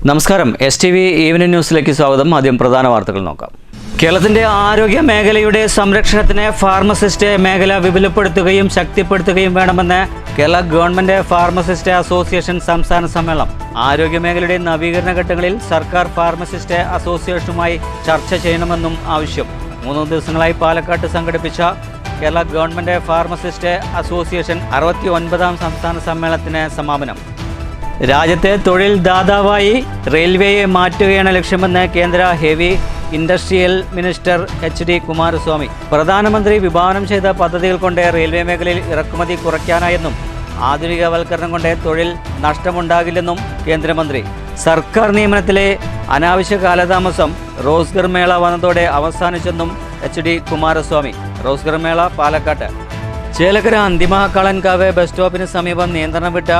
നമസ്കാരം. STV evening ന്യൂസിലേക്ക് സ്വാഗതം. ആദ്യം പ്രധാന വാർത്തകൾ നോക്കാം. കേരളത്തിൻ്റെ ആരോഗ്യ മേഖലയുടെ സംരക്ഷണത്തിന് ഫാർമസിസ്റ്റ് മേഖല വിപുലപ്പെടുത്തുകയും ശക്തിപ്പെടുത്തുകയും വേണമെന്ന് കേരള ഗവൺമെൻറ് ഫാർമസിസ്റ്റ് അസോസിയേഷൻ സംസ്ഥാന സമ്മേളനം. ആരോഗ്യ മേഖലയുടെ നവീകരണ ഘട്ടങ്ങളിൽ സർക്കാർ ഫാർമസിസ്റ്റ് അസോസിയേഷനുമായി ചർച്ച ചെയ്യണമെന്നും ആവശ്യം. 3 ദിവസങ്ങളായി പാലക്കാട്ട് സംഘടിപ്പിച്ച കേരള ഗവൺമെൻറ് ഫാർമസിസ്റ്റ് അസോസിയേഷൻ 69ാം സംസ്ഥാന സമ്മേളനത്തിന് സമാപനം. രാജ്യത്തെ തൊഴിൽ ദാതാവായി റെയിൽവേയെ മാറ്റുകയാണ് ലക്ഷ്യമെന്ന് കേന്ദ്ര heavy industrial minister HD Kumaraswamy. പ്രധാനമന്ത്രി വിഭാവനം ചെയ്ത പദ്ധതികൾ കൊണ്ട് റെയിൽവേ മേഖലയിൽ ഇറക്കുമതി കുറയ്ക്കാനായെന്നും ആധുനികവൽക്കരണം കൊണ്ട് തൊഴിൽ നഷ്ടമുണ്ടാകില്ലെന്നും കേന്ദ്രമന്ത്രി. സർക്കാർ നിയമനത്തിലെ അനാവശ്യ കാലതാമസം റോസ്ഗർ മേള വന്നതോടെ അവസാനിച്ചെന്നും HD കുമാരസ്വാമി. റോസ്ഗർ മേള പാലക്കാട്ട്. ചേലക്കര അന്തിമഹാക്കാളൻകാവ് ബസ് സ്റ്റോപ്പിന് സമീപം നിയന്ത്രണം വിട്ട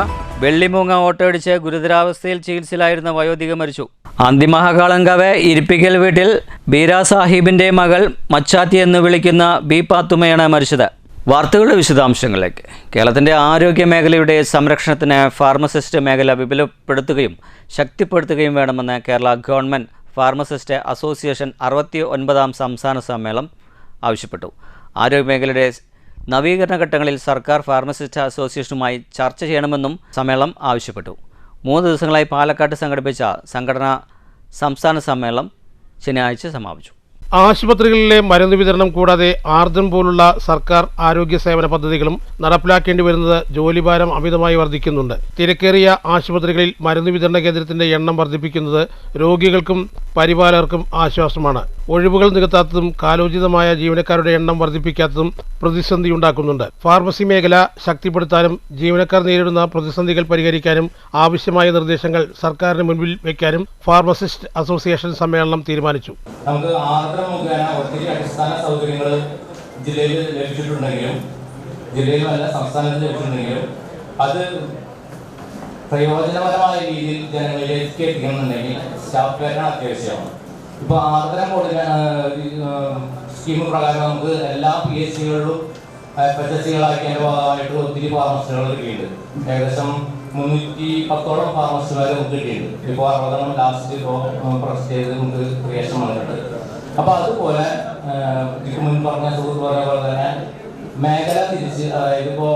വെള്ളിമൂങ്ങ ഓട്ടോയിടിച്ച് ഗുരുതരാവസ്ഥയിൽ ചികിത്സയിലായിരുന്ന വയോധിക മരിച്ചു. അന്തിമഹാക്കാളൻകാവ് ഇരിപ്പിക്കൽ വീട്ടിൽ ബീരാ സാഹിബിൻ്റെ മകൾ മച്ചാത്തി എന്ന് വിളിക്കുന്ന ബി പാത്തുമ്മയാണ് മരിച്ചത്. വാർത്തകളുടെ വിശദാംശങ്ങളിലേക്ക്. കേരളത്തിൻ്റെ ആരോഗ്യ മേഖലയുടെ സംരക്ഷണത്തിന് ഫാർമസിസ്റ്റ് മേഖല വിപുലപ്പെടുത്തുകയും ശക്തിപ്പെടുത്തുകയും വേണമെന്ന് കേരള ഗവൺമെൻറ് ഫാർമസിസ്റ്റ് അസോസിയേഷൻ 69ാം സംസ്ഥാന സമ്മേളനം ആവശ്യപ്പെട്ടു. ആരോഗ്യ മേഖലയുടെ നവീകരണ ഘട്ടങ്ങളിൽ സർക്കാർ ഫാർമസിസ്റ്റ് അസോസിയേഷനുമായി ചർച്ച ചെയ്യണമെന്നും സമ്മേളനം ആവശ്യപ്പെട്ടു. 3 ദിവസങ്ങളായി പാലക്കാട്ട് സംഘടിപ്പിച്ച സംഘടനാ സംസ്ഥാന സമ്മേളനം ശനിയാഴ്ച സമാപിച്ചു. ആശുപത്രികളിലെ മരുന്ന് വിതരണം കൂടാതെ ആർജം പോലുള്ള സർക്കാർ ആരോഗ്യ സേവന പദ്ധതികളും നടപ്പിലാക്കേണ്ടി വരുന്നത് ജോലിഭാരം അമിതമായി വർദ്ധിക്കുന്നുണ്ട്. തിരക്കേറിയ ആശുപത്രികളിൽ മരുന്ന് വിതരണ കേന്ദ്രത്തിന്റെ എണ്ണം വർദ്ധിപ്പിക്കുന്നത് രോഗികൾക്കും പരിപാലകർക്കും ആശ്വാസമാണ്. ഒഴിവുകൾ നികത്താത്തതും കാലോചിതമായ ജീവനക്കാരുടെ എണ്ണം വർദ്ധിപ്പിക്കാത്തതും പ്രതിസന്ധിയുണ്ടാക്കുന്നുണ്ട്. ഫാർമസി മേഖല ശക്തിപ്പെടുത്താനും ജീവനക്കാർ നേരിടുന്ന പ്രതിസന്ധികൾ പരിഹരിക്കാനും ആവശ്യമായ നിർദ്ദേശങ്ങൾ സർക്കാരിന് മുൻപിൽ വയ്ക്കാനും ഫാർമസിസ്റ്റ് അസോസിയേഷൻ സമ്മേളനം തീരുമാനിച്ചു. ഒത്തിരി അടിസ്ഥാന സൗകര്യങ്ങൾ ജില്ലയിൽ ലഭിച്ചിട്ടുണ്ടെങ്കിലും ജില്ലയിലുമല്ല സംസ്ഥാനത്ത് ലഭിച്ചിട്ടുണ്ടെങ്കിലും അത് പ്രയോജനപരമായ രീതിയിൽ ജനങ്ങളിലേക്ക് എത്തിക്കണമെന്നുണ്ടെങ്കിൽ സ്റ്റാഫ് പേരാണ് അത്യാവശ്യമാണ്. ഇപ്പോൾ ആർദ്രം സ്കീം പ്രകാരം നമുക്ക് എല്ലാ PHCകളിലും FHSCകളാക്കിയതിൻ്റെ ഭാഗമായിട്ട് ഒത്തിരി ഫാർമസിസ്റ്റുകൾ കിട്ടിയിട്ടുണ്ട്. ഏകദേശം 310ഓളം ഫാർമസിസ്റ്റുകാർ നമുക്ക് കിട്ടിയിട്ടുണ്ട്. ഇപ്പോൾ 60 ലാസ്റ്റ് പ്രൊസസ് ചെയ്ത് നമുക്ക് ക്രിയേഷൻ വന്നിട്ടുണ്ട്. അപ്പോൾ അതുപോലെ ഇതിന് മുൻ പറഞ്ഞ സുഹൃത്ത് പറഞ്ഞ പോലെ തന്നെ മേഖല തിരിച്ച്, അതായത് ഇപ്പോൾ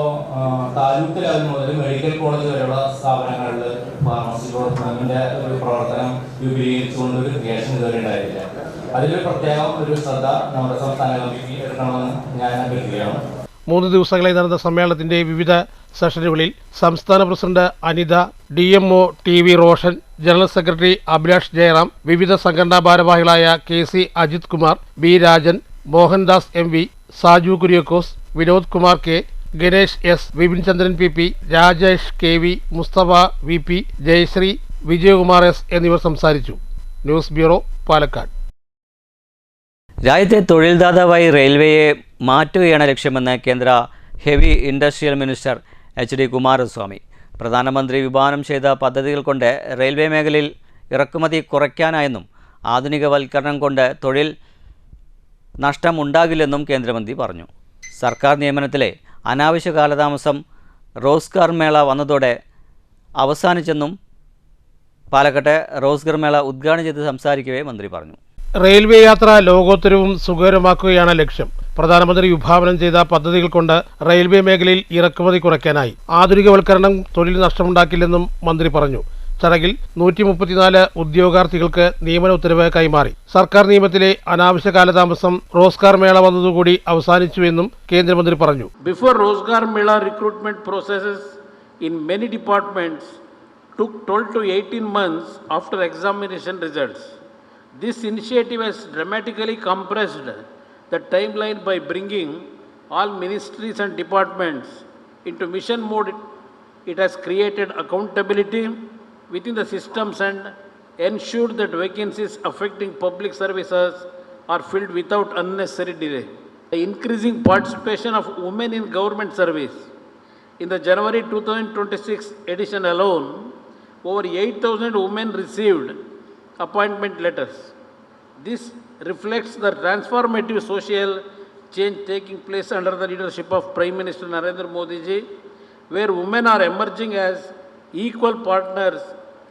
താലൂക്ക് ലെവൽ മുതൽ മെഡിക്കൽ കോളേജ് വരെയുള്ള സ്ഥാപനങ്ങളിൽ ഫാർമസി പ്രവർത്തനത്തിൻ്റെ ഒരു പ്രവർത്തനം വിപുലീകരിച്ചുകൊണ്ട് ഒരു ക്രിയേഷൻ ഇതുവരെ ഉണ്ടായിട്ടില്ല. അതിലൊരു പ്രത്യേകം ഒരു ശ്രദ്ധ നമ്മുടെ സംസ്ഥാന കമ്മിറ്റി എടുക്കണമെന്ന് ഞാൻ അഭ്യർത്ഥിക്കുകയാണ്. 3 ദിവസങ്ങളായി നടന്ന സമ്മേളനത്തിന്റെ വിവിധ സെഷനുകളിൽ സംസ്ഥാന president Anitha, DMO TV Roshan, general secretary Abhilash Jayaram, വിവിധ സംഘടനാ ഭാരവാഹികളായ KC Ajith Kumar, B Rajan, Mohandas MV, Saju Kuriakose, Vinod Kumar K, Ganesh S, Vipin ചന്ദ്രൻ PP, Rajesh KV, Mustafa VP, Jayashree, Vijayakumar S എന്നിവർ സംസാരിച്ചു. News bureau, Palakkad. രാജ്യത്തെ തൊഴിൽ ദാതാവായി റെയിൽവേയെ മാറ്റുകയാണ് ലക്ഷ്യമെന്ന് കേന്ദ്ര heavy industrial minister HD Kumaraswamy. പ്രധാനമന്ത്രി വിഭാവനം ചെയ്ത പദ്ധതികൾ കൊണ്ട് റെയിൽവേ മേഖലയിൽ ഇറക്കുമതി കുറയ്ക്കാനായെന്നും ആധുനികവൽക്കരണം കൊണ്ട് തൊഴിൽ നഷ്ടമുണ്ടാകില്ലെന്നും കേന്ദ്രമന്ത്രി പറഞ്ഞു. സർക്കാർ നിയമനത്തിലെ അനാവശ്യ കാലതാമസം റോസ്ഗർ മേള വന്നതോടെ അവസാനിച്ചെന്നും പാലക്കാട്ടെ റോസ്ഗർ മേള ഉദ്ഘാടനം ചെയ്ത് സംസാരിക്കവേ മന്ത്രി പറഞ്ഞു. റെയിൽവേ യാത്ര ലോകോത്തരവും സുഖകരമാക്കുകയാണ് ലക്ഷ്യം. പ്രധാനമന്ത്രി വിഭാവനം ചെയ്ത പദ്ധതികൾ കൊണ്ട് റെയിൽവേ മേഖലയിൽ ഇറക്കുമതി കുറയ്ക്കാനായി. ആധുനികവൽക്കരണം തൊഴിൽ നഷ്ടമുണ്ടാക്കില്ലെന്നും മന്ത്രി പറഞ്ഞു. ചടങ്ങിൽ 134 ഉദ്യോഗാർത്ഥികൾക്ക് നിയമന ഉത്തരവ് കൈമാറി. സർക്കാർ നിയമത്തിലെ അനാവശ്യ കാലതാമസം റോസ്ഗാർ മേള വന്നതുകൂടി അവസാനിച്ചുവെന്നും കേന്ദ്രമന്ത്രി പറഞ്ഞു. Before Rozgar Mela, recruitment processes in many departments took 12 to 18 months after examination results. This initiative has dramatically compressed the timeline by bringing all ministries and departments into mission mode. It has created accountability within the systems and ensured that vacancies affecting public services are filled without unnecessary delay. The increasing participation of women in government service. In the January 2026 edition alone, over 8,000 women received appointment letters. This reflects the transformative social change taking place under the leadership of Prime Minister Narendra Modi ji, where women are emerging as equal partners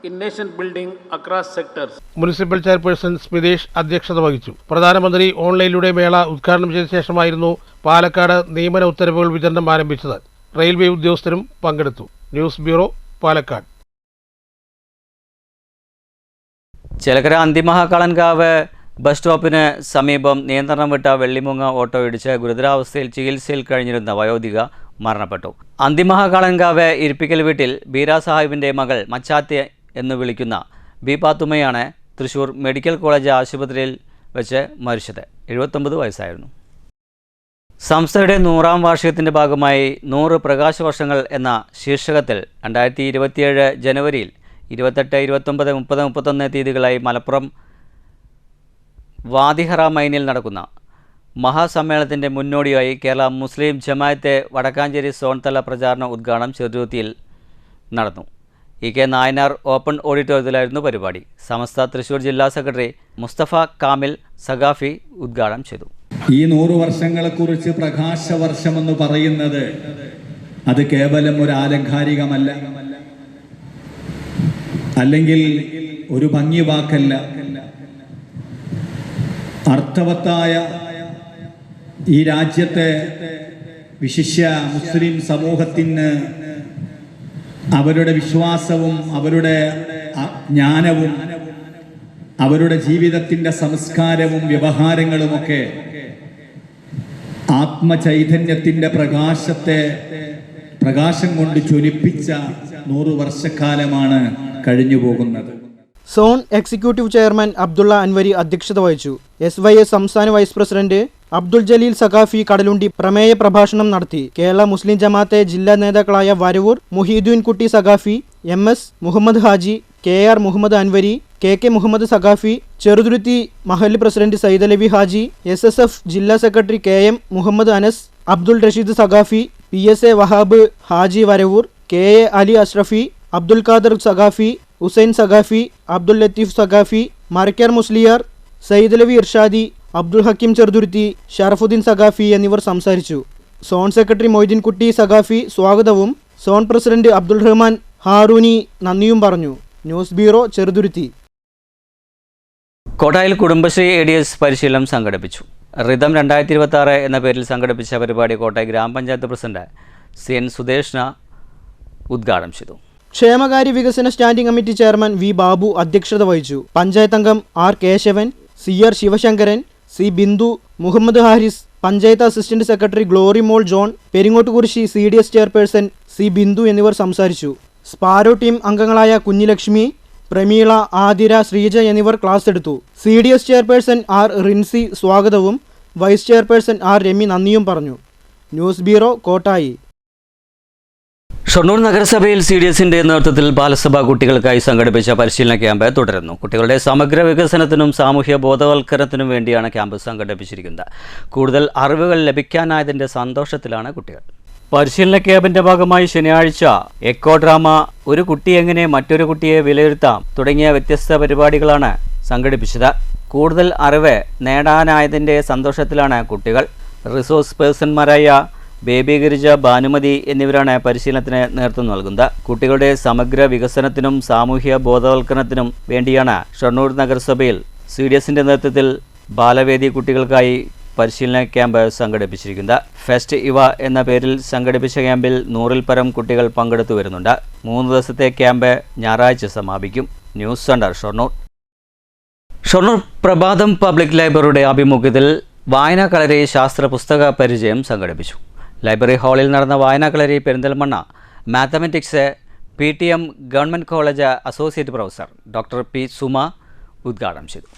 in nation building across sectors. Municipal chairperson Smithesh അധ്യക്ഷത വഹിച്ചു. പ്രധാനമന്ത്രി ഓൺലൈനിലൂടെ മേള ഉദ്ഘാടനം ചെയ്ത ശേഷമായിരുന്നു പാലക്കാട് നിയമന ഉത്തരവുകൾ വിതരണം ആരംഭിച്ചത്. റെയിൽവേ ഉദ്യോഗസ്ഥരും പങ്കെടുത്തു. News bureau, Palakkad. Chelakkara Anthimahakalankavu bus സ്റ്റോപ്പിന് സമീപം നിയന്ത്രണം വിട്ട വെള്ളിമുങ്ങ ഓട്ടോ ഇടിച്ച് ഗുരുതരാവസ്ഥയിൽ ചികിത്സയിൽ കഴിഞ്ഞിരുന്ന വയോധിക മരണപ്പെട്ടു. അന്തിമഹാകളൻകാവ് ഇരിപ്പിക്കൽ വീട്ടിൽ ബീരാ സാഹിബിൻ്റെ മകൾ മച്ചാത്തി എന്ന് വിളിക്കുന്ന ബി പാത്തുമ്മയാണ് തൃശൂർ മെഡിക്കൽ കോളേജ് ആശുപത്രിയിൽ വെച്ച് മരിച്ചത്. 79 വയസ്സായിരുന്നു. സംസ്ഥയുടെ 100ാം വാർഷികത്തിൻ്റെ ഭാഗമായി 100 പ്രകാശവർഷങ്ങൾ എന്ന ശീർഷകത്തിൽ 2027 ജനുവരിയിൽ 28, 29, 30, 31 തീയതികളായി മലപ്പുറം വാദിഹറ മൈനിൽ നടക്കുന്ന മഹാസമ്മേളനത്തിൻ്റെ മുന്നോടിയായി കേരള മുസ്ലിം ജമാഅത്തെ വടക്കാഞ്ചേരി സോൺ തല പ്രചാരണ ഉദ്ഘാടനം ചെറുതുരുത്തിയിൽ നടന്നു. കെ നായനാർ ഓപ്പൺ ഓഡിറ്റോറിയത്തിലായിരുന്നു പരിപാടി. സമസ്ത തൃശൂർ ജില്ലാ സെക്രട്ടറി മുസ്തഫ കാമിൽ സഖാഫി ഉദ്ഘാടനം ചെയ്തു. ഈ 100 വർഷങ്ങളെക്കുറിച്ച് പ്രകാശവർഷമെന്ന് പറയുന്നത് അത് കേവലം ഒരു ആലങ്കാരികമല്ല, അല്ലെങ്കിൽ ഒരു ഭംഗി വാക്കല്ല. അർത്ഥവത്തായ ഈ രാജ്യത്തെ വിശിഷ്യ മുസ്ലിം സമൂഹത്തിന് അവരുടെ വിശ്വാസവും അവരുടെ ജ്ഞാനവും അവരുടെ ജീവിതത്തിൻ്റെ സംസ്കാരവും വ്യവഹാരങ്ങളുമൊക്കെ ആത്മചൈതന്യത്തിൻ്റെ പ്രകാശം കൊണ്ട് ജ്വലിപ്പിച്ച 100 വർഷക്കാലമാണ് കഴിഞ്ഞു പോകുന്നത്. Zone executive chairman Abdulla Anwari അധ്യക്ഷത വഹിച്ചു. SYS സംസ്ഥാന വൈസ് പ്രസിഡന്റ് അബ്ദുൽ ജലീൽ സഖാഫി കടലുണ്ടി പ്രമേയ പ്രഭാഷണം നടത്തി. കേരള മുസ്ലിം ജമാഅത്തെ ജില്ലാ നേതാക്കളായ വരവൂർ മുഹീദ്ദീൻ കുട്ടി Saqafi, MS Muhammad Haji, KR Muhammad Anwari, KK Muhammad Saqafi, Cheruthuruthy മഹല്ല് പ്രസിഡന്റ് സൈദലവി ഹാജി, SSF ജില്ലാ secretary KM Muhammad Anas, Abdul Rasheed Saqafi, PSA Wahab Haji Varavoor, KA Ali Ashrafi, Abdul Khader Saqafi, Hussain Saqafi, Abdul Latheef Saqafi, Marakkar Musliyar, Saidalavi Irshadi, Abdul Hakeem Cheruthuruthy, Sharafuddeen Saqafi എന്നിവർ സംസാരിച്ചു. സോൺ സെക്രട്ടറി മൊയ്തീൻ കുട്ടി സഖാഫി സ്വാഗതവും സോൺ പ്രസിഡന്റ് അബ്ദുൾ റഹ്മാൻ ഹാറൂനി നന്ദിയും പറഞ്ഞു. News bureau, Cheruthuruthy. കോട്ടായിൽ കുടുംബശ്രീ ADS പരിശീലനം സംഘടിപ്പിച്ചു. റിതം 2026 എന്ന പേരിൽ സംഘടിപ്പിച്ച പരിപാടി കോട്ടായി ഗ്രാമപഞ്ചായത്ത് പ്രസിഡന്റ് CN സുദേഷ്ന ഉദ്ഘാടനം ചെയ്തു. ക്ഷേമകാര്യ വികസന standing committee chairman V Babu അധ്യക്ഷത വഹിച്ചു. പഞ്ചായത്ത് അംഗം R Keshavan, CR Sivasankaran, C Bindu, Muhammad Haris, panchayat assistant secretary Glory Mol John, Peringottukurissi CDS chairperson C Bindu എന്നിവർ സംസാരിച്ചു. സ്പാരോ ടീം അംഗങ്ങളായ കുഞ്ഞിലക്ഷ്മി, പ്രമീള, ആതിര, ശ്രീജ എന്നിവർ ക്ലാസ് എടുത്തു. CDS ചെയർപേഴ്സൺ R റിൻസി സ്വാഗതവും വൈസ് ചെയർപേഴ്സൺ R രമി നന്ദിയും പറഞ്ഞു. News bureau, Kottayi. ഷൊർണൂർ നഗരസഭയിൽ CDSന്റെ നേതൃത്വത്തിൽ ബാലസഭാ കുട്ടികൾക്കായി സംഘടിപ്പിച്ച പരിശീലന ക്യാമ്പ് തുടരുന്നു. കുട്ടികളുടെ സമഗ്ര വികസനത്തിനും സാമൂഹ്യ ബോധവൽക്കരണത്തിനും വേണ്ടിയാണ് ക്യാമ്പ് സംഘടിപ്പിച്ചിരിക്കുന്നത്. കൂടുതൽ അറിവുകൾ ലഭിക്കാനായതിൻ്റെ സന്തോഷത്തിലാണ് കുട്ടികൾ. പരിശീലന ക്യാമ്പിന്റെ ഭാഗമായി ശനിയാഴ്ച എക്കോ ഡ്രാമ, ഒരു കുട്ടി എങ്ങനെ മറ്റൊരു കുട്ടിയെ വിലയിരുത്താം തുടങ്ങിയ വ്യത്യസ്ത പരിപാടികളാണ് സംഘടിപ്പിച്ചത്. കൂടുതൽ അറിവ് നേടാനായതിൻ്റെ സന്തോഷത്തിലാണ് കുട്ടികൾ. റിസോഴ്സ് പേഴ്സൺമാരായ ബേബി ഗിരിജ, ഭാനുമതി എന്നിവരാണ് പരിശീലനത്തിന് നേതൃത്വം നൽകുന്നത്. കുട്ടികളുടെ സമഗ്ര വികസനത്തിനും സാമൂഹ്യ ബോധവൽക്കരണത്തിനും വേണ്ടിയാണ് ഷൊർണൂർ നഗരസഭയിൽ CDSന്റെ നേതൃത്വത്തിൽ ബാലവേദി കുട്ടികൾക്കായി പരിശീലന ക്യാമ്പ് സംഘടിപ്പിച്ചിരിക്കുന്നത്. ഫെസ്റ്റ് ഇവ എന്ന പേരിൽ സംഘടിപ്പിച്ച ക്യാമ്പിൽ 100ൽ പരം കുട്ടികൾ പങ്കെടുത്തു വരുന്നുണ്ട്. 3 ദിവസത്തെ ക്യാമ്പ് ഞായറാഴ്ച സമാപിക്കും. News centre, Shoranur. ഷൊർണൂർ പ്രഭാതം പബ്ലിക് ലൈബ്രറിയുടെ ആഭിമുഖ്യത്തിൽ വായനാകളരി ശാസ്ത്ര പുസ്തക പരിചയം സംഘടിപ്പിച്ചു. ലൈബ്രറി ഹാളിൽ നടന്ന വായനാകളരി Perinthalmanna mathematics PTM government college associate professor doctor P Suma ഉദ്ഘാടനം ചെയ്തു.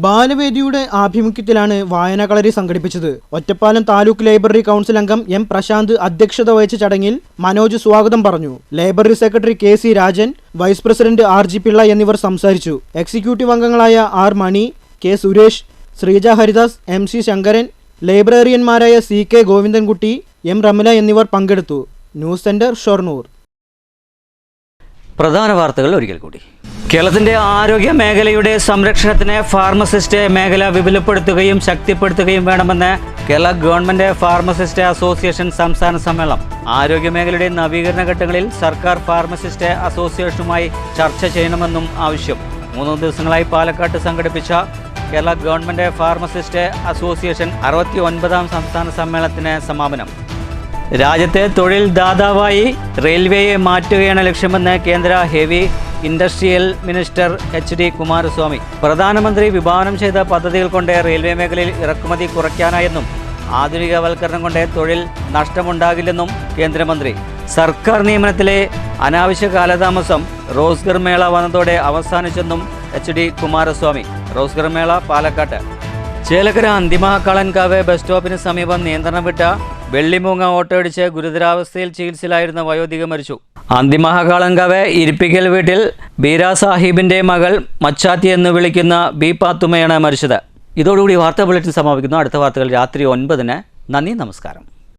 ബാലവേദിയുടെ ആഭിമുഖ്യത്തിലാണ് വായനാകളരി സംഘടിപ്പിച്ചത്. ഒറ്റപ്പാലം താലൂക്ക് ലൈബ്രറി കൗൺസിൽ അംഗം M പ്രശാന്ത് അധ്യക്ഷത വഹിച്ച ചടങ്ങിൽ മനോജ് സ്വാഗതം പറഞ്ഞു. Library secretary KC Rajan, vice president RG Pillai എന്നിവർ സംസാരിച്ചു. എക്സിക്യൂട്ടീവ് അംഗങ്ങളായ R മണി, K Suresh, Sreeja Haridas, MC Sankaran, ലൈബ്രറിയന്മാരായ CK Govindankutty, M Ramala എന്നിവർ പങ്കെടുത്തു. News centre, Shoranur. പ്രധാന വാർത്തകൾ ഒരിക്കൽ കൂടി. കേരളത്തിൻ്റെ ആരോഗ്യ മേഖലയുടെ സംരക്ഷണത്തിന് ഫാർമസിസ്റ്റ് മേഖല വിപുലപ്പെടുത്തുകയും ശക്തിപ്പെടുത്തുകയും വേണമെന്ന് കേരള ഗവൺമെൻറ് ഫാർമസിസ്റ്റ് അസോസിയേഷൻ സംസ്ഥാന സമ്മേളനം. ആരോഗ്യ മേഖലയുടെ നവീകരണ ഘട്ടങ്ങളിൽ സർക്കാർ ഫാർമസിസ്റ്റ് അസോസിയേഷനുമായി ചർച്ച ചെയ്യണമെന്നും ആവശ്യം. 3 ദിവസങ്ങളായി പാലക്കാട്ട് സംഘടിപ്പിച്ച കേരള ഗവൺമെൻറ് ഫാർമസിസ്റ്റ് അസോസിയേഷൻ 69ാം സംസ്ഥാന സമ്മേളനത്തിന് സമാപനം. രാജ്യത്തെ തൊഴിൽ ദാതാവായി റെയിൽവേയെ മാറ്റുകയാണ് ലക്ഷ്യമെന്ന് കേന്ദ്ര heavy industrial minister HD Kumaraswamy. പ്രധാനമന്ത്രി വിഭാവനം ചെയ്ത പദ്ധതികൾ കൊണ്ട് റെയിൽവേ മേഖലയിൽ ഇറക്കുമതി കുറയ്ക്കാനായെന്നും ആധുനികവൽക്കരണം കൊണ്ട് തൊഴിൽ നഷ്ടമുണ്ടാകില്ലെന്നും കേന്ദ്രമന്ത്രി. സർക്കാർ നിയമനത്തിലെ അനാവശ്യ കാലതാമസം റോസ്ഗർ മേള വന്നതോടെ അവസാനിച്ചെന്നും HD കുമാരസ്വാമി. റോസ്ഗർ മേള പാലക്കാട്ട്. ചേലക്കര അന്തിമഹാകാളൻകാവ് ബസ് സ്റ്റോപ്പിന് സമീപം നിയന്ത്രണം വിട്ട വെള്ളിമൂങ്ങ ഓട്ടോയിടിച്ച് ഗുരുതരാവസ്ഥയിൽ ചികിത്സയിലായിരുന്ന വയോധിക മരിച്ചു. അന്തിമഹാകാളൻകാവ് ഇരിപ്പിക്കൽ വീട്ടിൽ ബീരാ സാഹിബിൻ്റെ മകൾ മച്ചാത്തി എന്ന് വിളിക്കുന്ന ബി പാത്തുമ്മയാണ് മരിച്ചത്. ഇതോടുകൂടി വാർത്താ ബുള്ളറ്റിൻ സമാപിക്കുന്നു. അടുത്ത വാർത്തകൾ രാത്രി 9-ന്. നന്ദി, നമസ്കാരം.